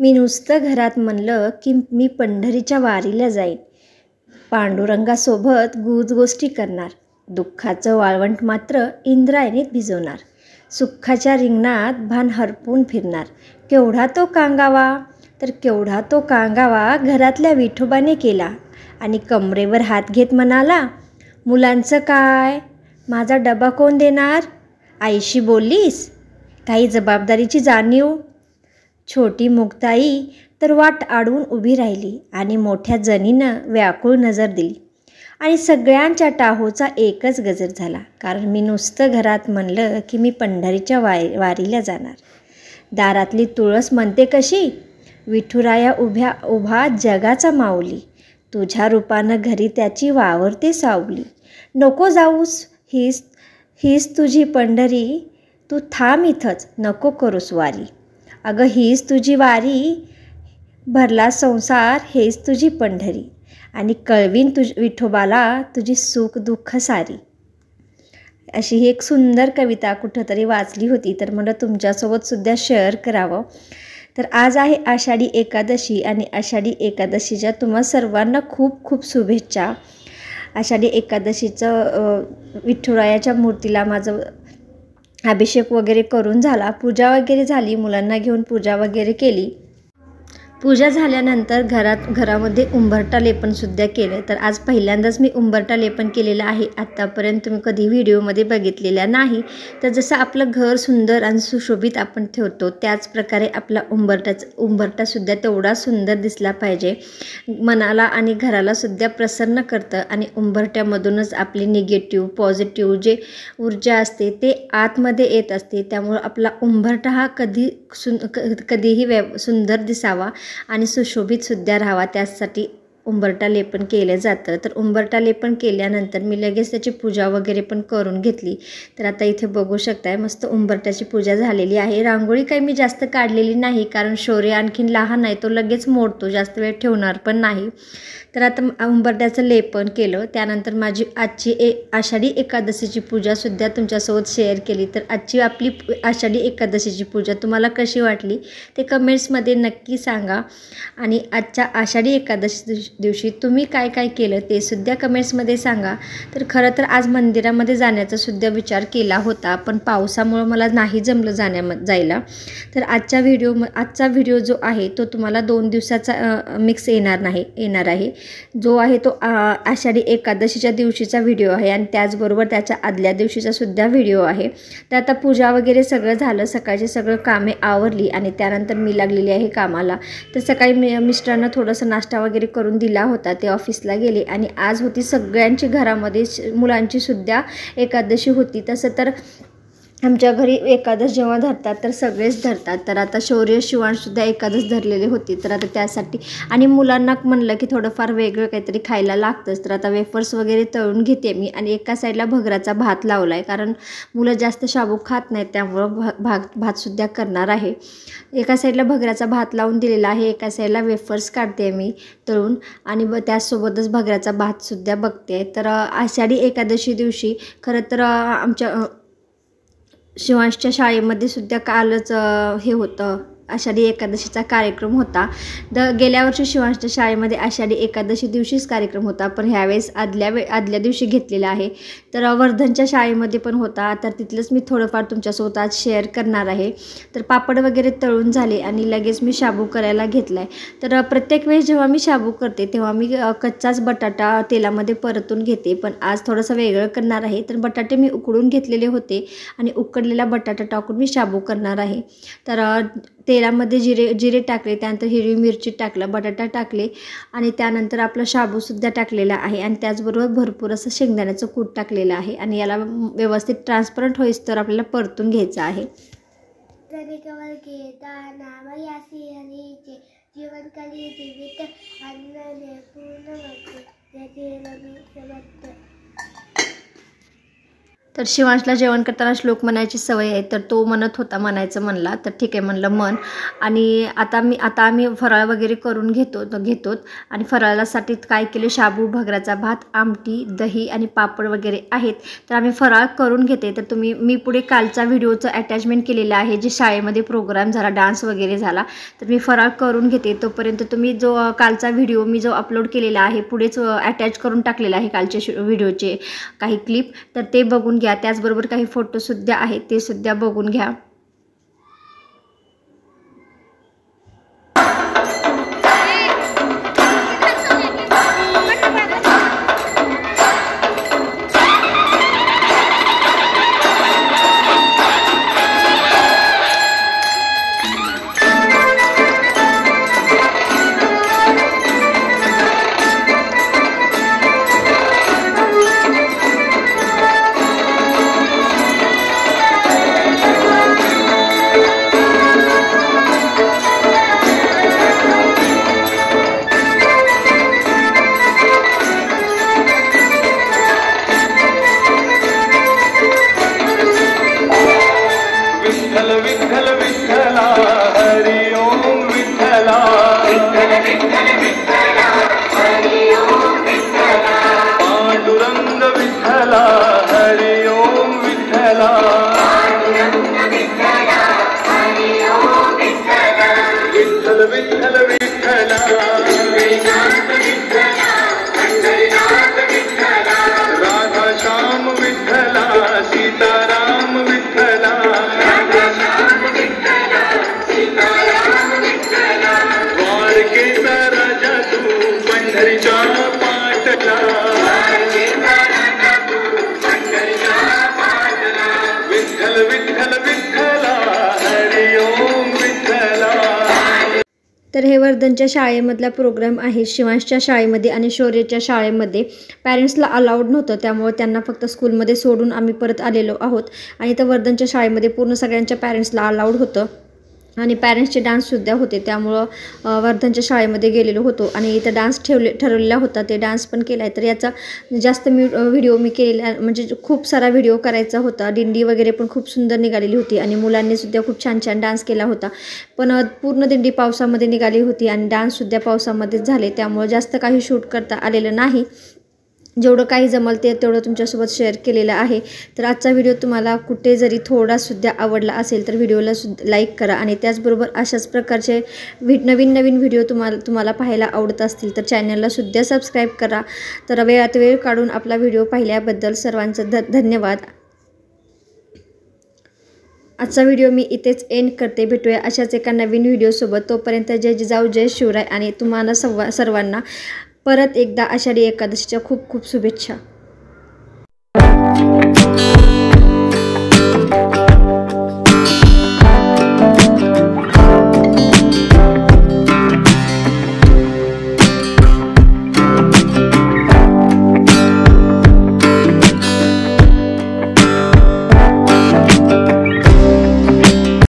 मी नुसतं घरात म्हणलं की मी पंढरीच्या वारीला जाईन, पांडुरंगासोबत गोष्टी करणार, दुःखाचं वाळवंट मात्र इंद्रायणीत भिजवणार, सुखाच्या रिंगणात भान हरपून फिरणार. केवढा तो कांगावा, तर केवढा तो कांगावा घरातल्या विठोबाने केला. आणि कमरेवर हात घेत म्हणाला, मुलांचं काय, माझा डबा कोण देणार? आईशी बोललीस? काही जबाबदारीची जाणीव? छोटी मुक्ताई तर वाट अडवून उभी राहिली आणि मोठ्या जनीनं व्याकुळ नजर दिली. आणि सगळ्यांच्या टाहोचा एकच गजर झाला, कारण मी नुसतं घरात म्हणलं की मी पंढरीच्या वारीला जाणार. दारातली तुळस म्हणते कशी, विठुराया उभा जगाचा माऊली, तुझ्या रूपानं घरी त्याची वावरते सावली. नको जाऊस, हीच तुझी पंढरी, तू थांब इथंच, नको करूस वारी. अगं हीच तुझी वारी, भरला संसार हेच तुझी पंढरी, आणि कळवीन विठोबाला तुझी सुख दुःख सारी. अशी ही एक सुंदर कविता कुठंतरी वाचली होती, तर मला तुमच्यासोबतसुद्धा शेअर करावं. तर आज आहे आषाढी एकादशी, आणि आषाढी एकादशीच्या तुम्हा सर्वांना खूप खूप शुभेच्छा. आषाढी एकादशीचं विठुरायाच्या मूर्तीला माझं अभिषेक वगैरे करून झाला, पूजा वगैरे झाली, मुलांना घेऊन पूजा वगैरे केली. पूजा झाल्यानंतर घरामध्ये उंबरठा लेपनसुद्धा केलं. तर आज पहिल्यांदाच मी उंबरठा लेपन केलेलं आहे. आत्तापर्यंत तुम्ही कधी व्हिडिओमध्ये बघितलेल्या नाही. तर जसं आपलं घर सुंदर आणि सुशोभित आपण ठेवतो, त्याच प्रकारे आपला उंबरठासुद्धा तेवढा सुंदर दिसला पाहिजे. मनाला आणि घरालासुद्धा प्रसन्न करतं, आणि उंबरठ्यामधूनच आपली निगेटिव्ह पॉझिटिव्ह जे ऊर्जा असते ते आतमध्ये येत असते. त्यामुळं आपला उंबरठा हा कधीही सुंदर दिसावा आणि सुशोभितसुद्धा राहावा, त्यासाठी उंबरठा लेपन केलं जातं. तर उंबरठा लेपन केल्यानंतर मी लगेच त्याची पूजा वगैरे पण करून घेतली. तर आता इथे बघू शकताय मस्त उंबरठ्याची पूजा झालेली आहे. रांगोळी काही मी जास्त काढलेली नाही, कारण शौर्य आणखीन लहान आहे, तो लगेच मोडतो, जास्त वेळ ठेवणार पण नाही. तर आता उंबरठ्याचं लेपन केलं. त्यानंतर माझी आजची आषाढी एकादशीची पूजासुद्धा तुमच्यासोबत शेअर केली. तर आजची आपली आषाढी एकादशीची पूजा तुम्हाला कशी वाटली ते कमेंट्समध्ये नक्की सांगा. आणि आजच्या आषाढी एकादशी दिवशी तुम्ही काय काय केलं ते सुद्धा कमेंट्समध्ये सांगा. तर खरं तर आज मंदिरामध्ये जाण्याचा सुद्धा विचार केला होता, पण पावसामुळं मला नाही जमलं जायला. तर आजचा व्हिडिओ जो आहे तो तुम्हाला 2 दिवसाचा मिक्स येणार आहे. जो आहे तो आषाढी एकादशीच्या दिवशीचा व्हिडिओ आहे, आणि त्याचबरोबर त्याच्या आदल्या दिवशीचा सुद्धा व्हिडिओ आहे. तर आता पूजा वगैरे सगळं झालं, सकाळची सगळं कामे आवरली, आणि त्यानंतर मी लागलेली आहे कामाला. तर सकाळी मिस्टरांना थोडंसं नाश्ता वगैरे करून दिला होता, ते ऑफिसला गेले. आणि आज होती सगळ्यांची घरामध्ये मुलांची सुद्धा एकादशी होती. तसं तर आमच्या घरी एकादश जेव्हा धरतात तर सगळेच धरतात. तर आता शौर्य शिवांशसुद्धा एकादश धरलेले होते. तर आता त्यासाठी आणि मुलांना म्हणलं की थोडंफार वेगळं काहीतरी खायला लागतंच. तर आता वेफर्स वगैरे तळून घेते मी, आणि एका साईडला भगराचा भात लावला आहे, कारण मुलं जास्त शाबू खात नाहीत, त्यामुळं भातसुद्धा करणार आहे. एका साईडला भगराचा भात लावून दिलेला आहे, एका साईडला वेफर्स काढते मी तळून, आणि त्याचसोबतच भगराचा भातसुद्धा बघते. तर आषाढी एकादशी दिवशी खरं तर आमच्या शिवांशच्या शाळेमध्ये सुद्धा कालच हे होतं, आषाढी एकादशीचा कार्यक्रम होता. गेल्या वर्षी शिवांशच्या शाळेमध्ये आषाढी एकादशी दिवशीच कार्यक्रम होता, पण ह्यावेळेस आदल्या दिवशी घेतलेला आहे. तर वर्धनच्या शाळेमध्ये पण होता. तर तिथलंच मी थोडंफार तुमच्यासोबत आज शेअर करणार आहे. तर पापड वगैरे तळून झाले, आणि लगेच मी शाबू करायला घेतला आहे. तर प्रत्येक वेळेस जेव्हा मी शाबू करते तेव्हा मी कच्चाच बटाटा तेलामध्ये परतून घेते, पण आज थोडंसं वेगळं करणार आहे. तर बटाटे मी उकडून घेतलेले होते, आणि उकडलेला बटाटा टाकून मी शाबू करणार आहे. तर तेलामध्ये जिरे टाकले, त्यानंतर हिरवी मिरची टाकलं, बटाटा टाकले, आणि त्यानंतर आपला शाबूसुद्धा टाकलेला आहे, आणि त्याचबरोबर भरपूर असं शेंगदाण्याचं कूट टाकलेलं आहे. आणि याला व्यवस्थित ट्रान्सपरंट होईस तर आपल्याला परतून घ्यायचं आहे. तर शिवांशला जेवण करताना श्लोक म्हणायची सवय आहे, तर तो म्हणत होता, म्हणायचं म्हणला, तर ठीक आहे म्हणलं मन. आणि आता आम्ही फराळ वगैरे करून घेतो आणि फराळासाठी काय केले, शाबू, भगराचा भात, आमटी, दही आणि पापड वगैरे आहेत. तर आम्ही फराळ करून घेते. तर मी पुढे कालचा व्हिडिओचं अटॅचमेंट केलेलं आहे, जे शाळेमध्ये प्रोग्राम झाला, डान्स वगैरे झाला, तर मी फराळ करून घेते. तोपर्यंत तुम्ही जो कालचा व्हिडिओ मी जो अपलोड केलेला आहे पुढेच अटॅच करून टाकलेला आहे कालचे व्हिडिओचे काही क्लिप, तर ते बघून घ्या. त्याचबरोबर काही फोटोसुद्धा आहेत, ते सुद्धा बघून घ्या. तर हे वर्धनच्या शाळेमधला प्रोग्राम आहे. शिवांशच्या शाळेमध्ये आणि शौर्यच्या शाळेमध्ये पॅरेंट्सला अलाउड नव्हतं, त्यामुळे त्यांना फक्त स्कूलमध्ये सोडून आम्ही परत आलेलो आहोत. आणि तर वर्धनच्या शाळेमध्ये पूर्ण सगळ्यांच्या पॅरेंट्सला अलाउड होतं आणि पॅरेंट्सचे डान्ससुद्धा होते, त्यामुळं वर्धनच्या शाळेमध्ये गेलेलो होतो. आणि इथं डान्स ठरवलेला होता, ते डान्स पण केला आहे. तर याचा जास्त व्हिडिओ मी केलेला, म्हणजे खूप सारा व्हिडिओ करायचा होता. दिंडी वगैरे पण खूप सुंदर निघालेली होती आणि मुलांनीसुद्धा खूप छान छान डान्स केला होता. पण पूर्ण दिंडी पावसामध्ये निघाली होती आणि डान्ससुद्धा पावसामध्येच झाले, त्यामुळं जास्त काही शूट करता आलेलं नाही. जेवढं काही जमल ते तेवढं तुमच्यासोबत शेअर केलेलं आहे. तर आजचा व्हिडिओ तुम्हाला कुठे जरी थोडासुद्धा आवडला असेल तर व्हिडिओला लाईक करा. आणि त्याचबरोबर अशाच प्रकारचे नवीन व्हिडिओ तुम्हाला पाहायला आवडत असतील तर चॅनललासुद्धा सबस्क्राईब करा. तर वेळात वेळ काढून आपला व्हिडिओ पाहिल्याबद्दल सर्वांचं धन्यवाद. आजचा व्हिडिओ मी इथेच एंड करते. भेटूया अशाच एका नवीन व्हिडिओसोबत. तोपर्यंत जय जिजाऊ, जय शिवराय. आणि तुम्हाला सर्वांना परत एकदा आषाढी एकादशीच्या खूप खूप शुभेच्छा.